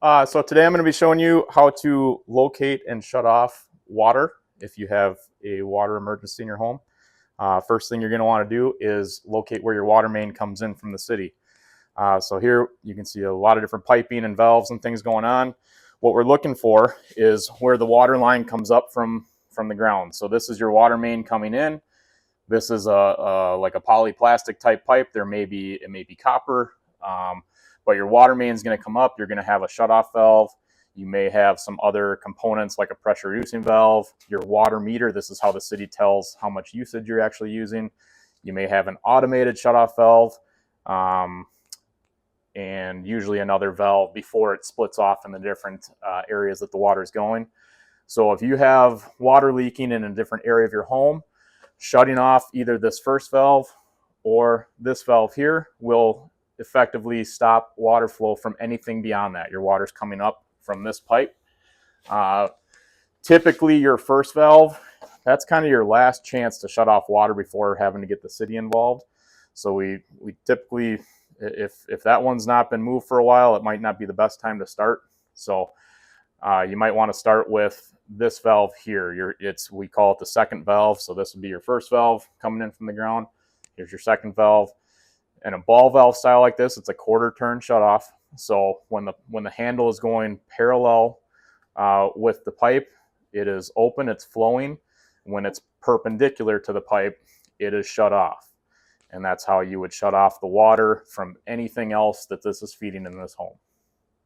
So today I'm going to be showing you how to locate and shut off water if you have a water emergency in your home. First thing you're going to want to do is locate where your water main comes in from the city. So here you can see a lot of different piping and valves and things going on. What we're looking for is where the water line comes up from the ground. So this is your water main coming in. This is like a polyplastic type pipe. It may be copper. But your water main is going to come up. You're going to have a shutoff valve. You may have some other components like a pressure reducing valve, your water meter. This is how the city tells how much usage you're actually using. You may have an automated shutoff valve, and usually another valve before it splits off in the different areas that the water is going. So if you have water leaking in a different area of your home, shutting off either this first valve or this valve here will effectively stop water flow from anything beyond that. Your water's coming up from this pipe. Typically your first valve, that's kind of your last chance to shut off water before having to get the city involved. So we typically, if that one's not been moved for a while, it might not be the best time to start. So you might want to start with this valve here. We call it the second valve. So this would be your first valve coming in from the ground. Here's your second valve. And a ball valve style like this, it's a quarter turn shutoff. So when the handle is going parallel with the pipe, it is open, it's flowing. When it's perpendicular to the pipe, it is shut off. And that's how you would shut off the water from anything else that this is feeding in this home.